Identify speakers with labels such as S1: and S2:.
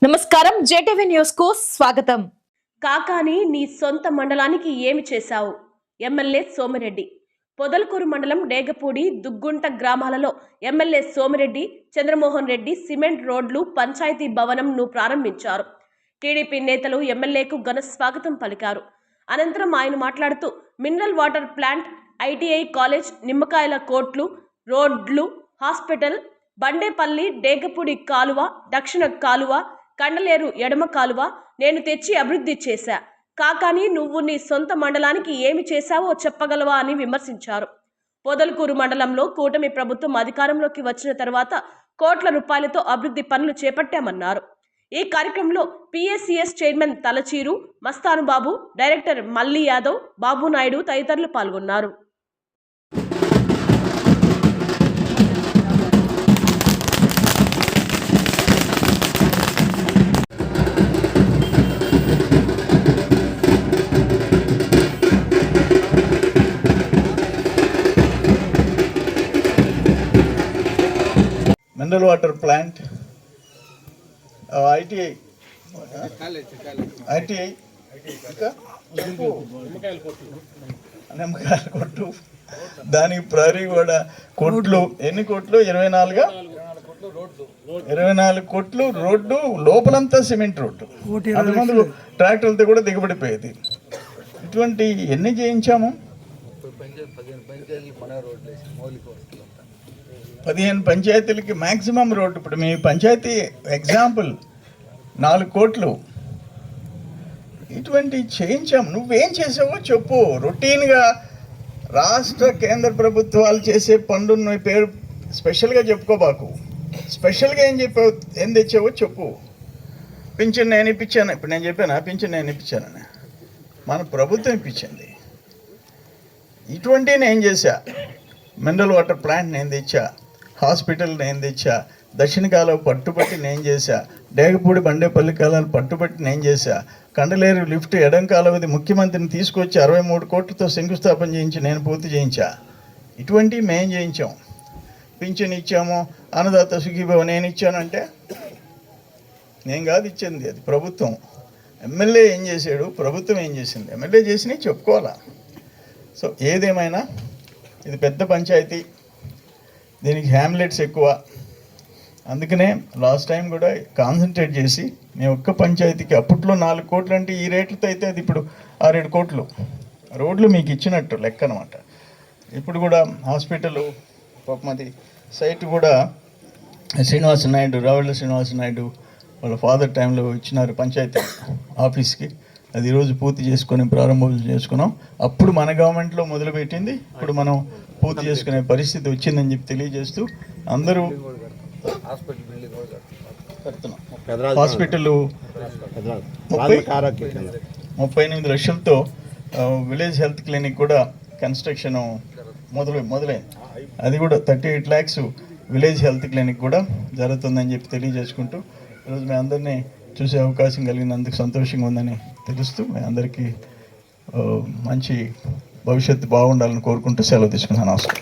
S1: నమస్కారం JTV news కు స్వాగతం.
S2: కాకాని నీ సొంత మండలానికి ఏమి చేశావు? ఎమ్మెల్యే సోమిరెడ్డి. పొదలకూరు మండలం డేగపూడి, దుగ్గుంట గ్రామాలలో ఎమ్మెల్యే సోమిరెడ్డి, చంద్రమోహన్ రెడ్డి సిమెంట్ రోడ్లు, పంచాయతీ భవనంను ప్రారంభించారు. టీడీపీ నేతలు ఎమ్మెల్యేకు ఘన స్వాగతం పలికారు. అనంతరం ఆయన మాట్లాడుతూ mineral water plant, ITI college, నిమ్మకాయల కోట్లు, రోడ్లు, హాస్పిటల్, బండేపల్లి, డేగపూడి కాలువ, దక్షిణ కాలువ, కండలేరు ఎడమ కాలువ నేను తెచ్చి అభివృద్ధి చేశా. కాకాని నువ్వు నీ సొంత మండలానికి ఏమి చేశావో చెప్పగలవా అని విమర్శించారు. పొదలకూరు మండలంలో కూటమి ప్రభుత్వం అధికారంలోకి వచ్చిన తర్వాత కోట్ల రూపాయలతో అభివృద్ధి పనులు చేపట్టామన్నారు. ఈ కార్యక్రమంలో పిఎస్సిఎస్ చైర్మన్ తలచీరు మస్తానుబాబు, డైరెక్టర్ మల్లి యాదవ్, బాబునాయుడు తదితరులు పాల్గొన్నారు.
S3: మినరల్ వాటర్ ప్లాంట్, ఐటీఐ నిమ్మకాయల కొట్టు, దానికి ప్రహరీ కూడా కొట్లు. ఎన్ని కొట్లు? 24 కొట్లు రోడ్డు, లోపలంతా సిమెంట్ రోడ్డు. అంతకుముందు ట్రాక్టర్లతో కూడా దిగబడిపోయేది. ఇటువంటి ఎన్ని చేయించాము? 15 పంచాయతీలకి మ్యాక్సిమం రోడ్డు. ఇప్పుడు మీ పంచాయతీ ఎగ్జాంపుల్ 4 కోట్లు. ఇటువంటి చేయించాము. నువ్వేం చేసావో చెప్పు. రొటీన్గా రాష్ట్ర కేంద్ర ప్రభుత్వాలు చేసే పనులు పేరు స్పెషల్గా చెప్పుకోబాకు. స్పెషల్గా ఏం తెచ్చావో చెప్పు. పింఛన్ నేను ఇప్పించాను. ఇప్పుడు నేను చెప్పాను పింఛన్ నేను ఇప్పించానని. మన ప్రభుత్వం ఇప్పించింది. ఇటువంటి నేను చేశా. మినరల్ వాటర్ ప్లాంట్ నేను తెచ్చా, హాస్పిటల్ నేను తెచ్చా, దక్షిణ కాలువ పట్టుబట్టి నేను చేశా, డేగపూడి బండేపల్లి కాలాలు పట్టుబట్టి నేను చేశా, కండలేరు లిఫ్ట్ ఎడం కాలువది ముఖ్యమంత్రిని తీసుకొచ్చి 63 కోట్లతో శంకుస్థాపన చేయించి నేను పూర్తి చేయించా. ఇటువంటివి మేము చేయించాం. పింఛన్ ఇచ్చాము, అన్నదాత సుఖీభావ నేను ఇచ్చానంటే నేను కాదు ఇచ్చింది, అది ప్రభుత్వం. ఎమ్మెల్యే ఏం చేశాడు, ప్రభుత్వం ఏం చేసింది, ఎమ్మెల్యే చేసినవి చెప్పుకోవాలా. సో ఏదేమైనా ఇది పెద్ద పంచాయతీ, దీనికి హ్యామ్లెట్స్ ఎక్కువ. అందుకనే లాస్ట్ టైం కూడా కాన్సన్ట్రేట్ చేసి మేము ఒక్క పంచాయతీకి అప్పట్లో 4 కోట్లు అంటే ఈ రేట్లతో అయితే అది ఇప్పుడు 6-7 కోట్లు రోడ్లు మీకు ఇచ్చినట్టు లెక్క అనమాట. ఇప్పుడు కూడా హాస్పిటల్ పాపమది సైట్ కూడా శ్రీనివాస నాయుడు, రావళ్ళ శ్రీనివాస నాయుడు వాళ్ళ ఫాదర్ టైంలో ఇచ్చినారు పంచాయతీ ఆఫీస్కి. అది ఈరోజు పూర్తి చేసుకొని ప్రారంభం చేసుకున్నాం. అప్పుడు మన గవర్నమెంట్లో మొదలుపెట్టింది, ఇప్పుడు మనం పూర్తి చేసుకునే పరిస్థితి వచ్చిందని చెప్పి తెలియజేస్తూ అందరూ హాస్పిటల్ 38 లక్షలతో విలేజ్ హెల్త్ క్లినిక్ కూడా కన్స్ట్రక్షన్ మొదలైంది. అది కూడా 38 lakhs విలేజ్ హెల్త్ క్లినిక్ కూడా జరుగుతుందని చెప్పి తెలియజేసుకుంటూ ఈరోజు మీ అందరినీ చూసే అవకాశం కలిగినందుకు సంతోషంగా ఉందని తెలుస్తూ మీ అందరికీ మంచి భవిష్యత్తు బాగుండాలని కోరుకుంటూ సెలవు తీసుకున్నాను. నమస్కారం.